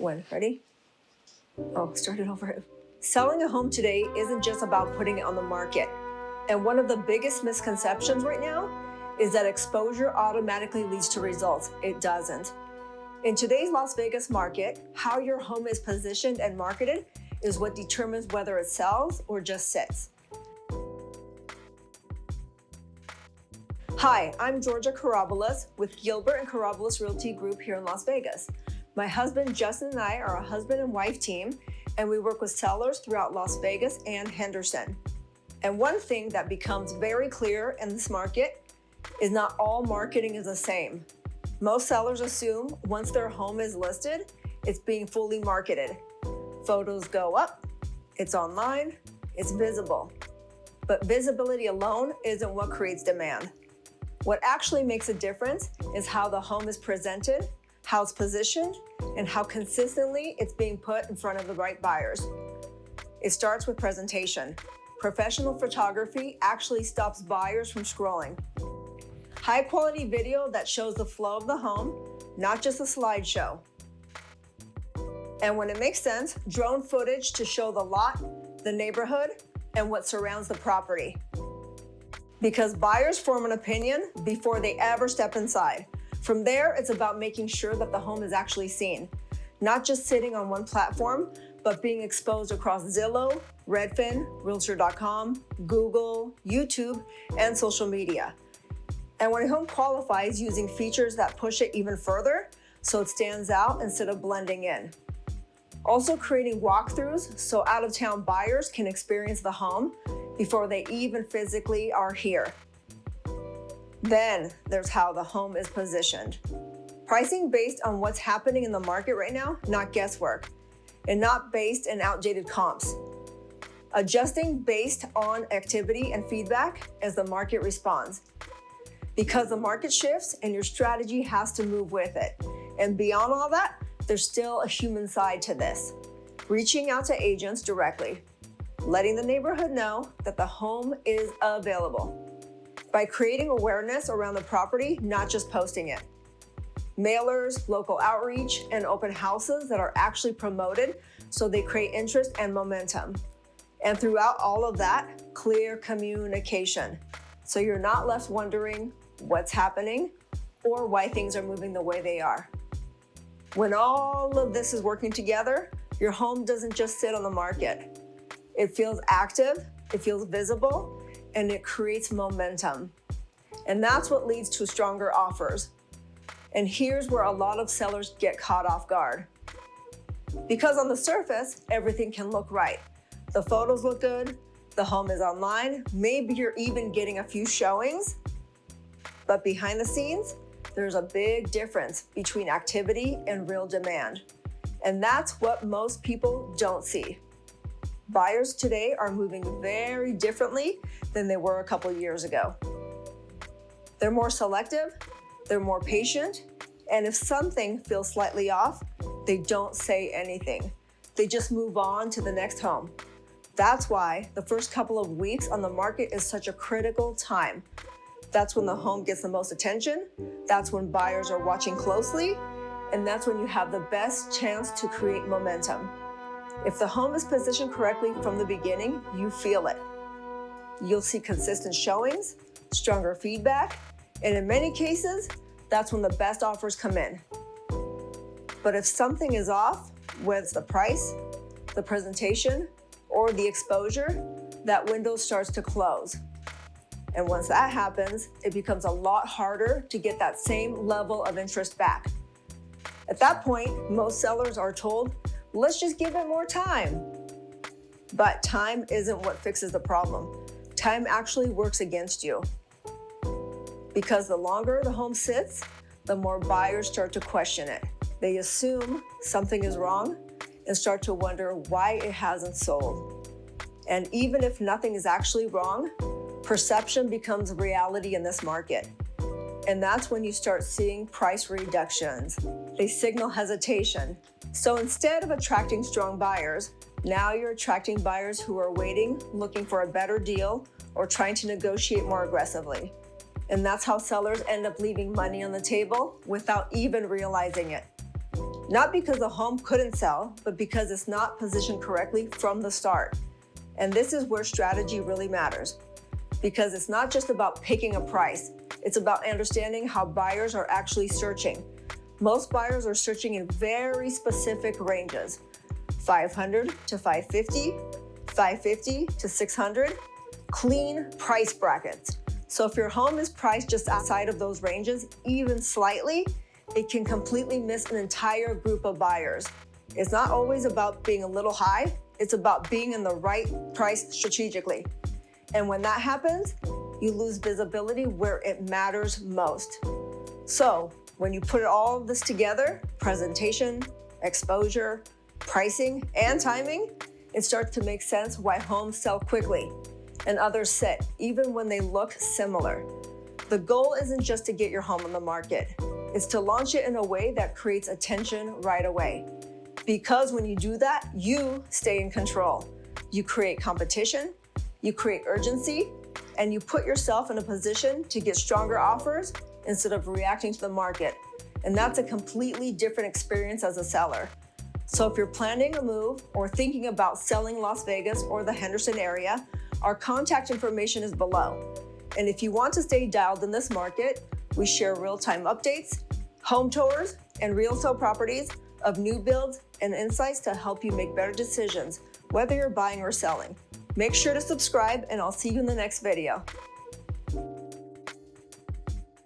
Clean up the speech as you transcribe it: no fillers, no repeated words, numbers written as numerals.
When? Ready? Oh, start it over. Selling a home today isn't just about putting it on the market. And one of the biggest misconceptions right now is that exposure automatically leads to results. It doesn't. In today's Las Vegas market, how your home is positioned and marketed is what determines whether it sells or just sits. Hi, I'm Georgia Karabolas with Gilbert and Karabolas Realty Group here in Las Vegas. My husband Justin and I are a husband and wife team, and we work with sellers throughout Las Vegas and Henderson. And one thing that becomes very clear in this market is not all marketing is the same. Most sellers assume once their home is listed, it's being fully marketed. Photos go up, it's online, it's visible. But visibility alone isn't what creates demand. What actually makes a difference is how the home is presented, how it's positioned, and how consistently it's being put in front of the right buyers. It starts with presentation. Professional photography actually stops buyers from scrolling. High quality video that shows the flow of the home, not just a slideshow. And when it makes sense, drone footage to show the lot, the neighborhood, and what surrounds the property. Because buyers form an opinion before they ever step inside. From there, it's about making sure that the home is actually seen, not just sitting on one platform, but being exposed across Zillow, Redfin, Realtor.com, Google, YouTube, and social media. And when a home qualifies using features that push it even further, so it stands out instead of blending in. Also creating walkthroughs so out-of-town buyers can experience the home before they even physically are here. Then there's how the home is positioned. Pricing based on what's happening in the market right now, not guesswork, and not based in outdated comps. Adjusting based on activity and feedback as the market responds. Because the market shifts and your strategy has to move with it. And beyond all that, there's still a human side to this. Reaching out to agents directly, letting the neighborhood know that the home is available. By creating awareness around the property, not just posting it. Mailers, local outreach, and open houses that are actually promoted so they create interest and momentum. And throughout all of that, clear communication. So you're not left wondering what's happening or why things are moving the way they are. When all of this is working together, your home doesn't just sit on the market. It feels active, it feels visible, and it creates momentum. And that's what leads to stronger offers. And here's where a lot of sellers get caught off guard. Because on the surface, everything can look right. The photos look good, the home is online, maybe you're even getting a few showings. But behind the scenes, there's a big difference between activity and real demand. And that's what most people don't see. Buyers today are moving very differently than they were a couple years ago. They're more selective, they're more patient, and if something feels slightly off, they don't say anything. They just move on to the next home. That's why the first couple of weeks on the market is such a critical time. That's when the home gets the most attention, that's when buyers are watching closely, and that's when you have the best chance to create momentum. If the home is positioned correctly from the beginning, you feel it. You'll see consistent showings, stronger feedback, and in many cases, that's when the best offers come in. But if something is off, whether it's the price, the presentation, or the exposure, that window starts to close. And once that happens, it becomes a lot harder to get that same level of interest back. At that point, most sellers are told, let's just give it more time. But time isn't what fixes the problem. Time actually works against you. Because the longer the home sits, the more buyers start to question it. They assume something is wrong and start to wonder why it hasn't sold. And even if nothing is actually wrong, perception becomes reality in this market. And that's when you start seeing price reductions. They signal hesitation. So instead of attracting strong buyers, now you're attracting buyers who are waiting, looking for a better deal, or trying to negotiate more aggressively. And that's how sellers end up leaving money on the table without even realizing it. Not because the home couldn't sell, but because it's not positioned correctly from the start. And this is where strategy really matters, because it's not just about picking a price. It's about understanding how buyers are actually searching. Most buyers are searching in very specific ranges: 500 to 550, 550 to 600, clean price brackets. So if your home is priced just outside of those ranges, even slightly, it can completely miss an entire group of buyers. It's not always about being a little high, it's about being in the right price strategically. And when that happens, you lose visibility where it matters most. So when you put all of this together, presentation, exposure, pricing, and timing, it starts to make sense why homes sell quickly and others sit, even when they look similar. The goal isn't just to get your home on the market. It's to launch it in a way that creates attention right away. Because when you do that, you stay in control. You create competition, you create urgency, and you put yourself in a position to get stronger offers instead of reacting to the market. And that's a completely different experience as a seller. So if you're planning a move or thinking about selling Las Vegas or the Henderson area, our contact information is below. And if you want to stay dialed in this market, we share real-time updates, home tours, and real estate properties of new builds and insights to help you make better decisions, whether you're buying or selling. Make sure to subscribe, and I'll see you in the next video.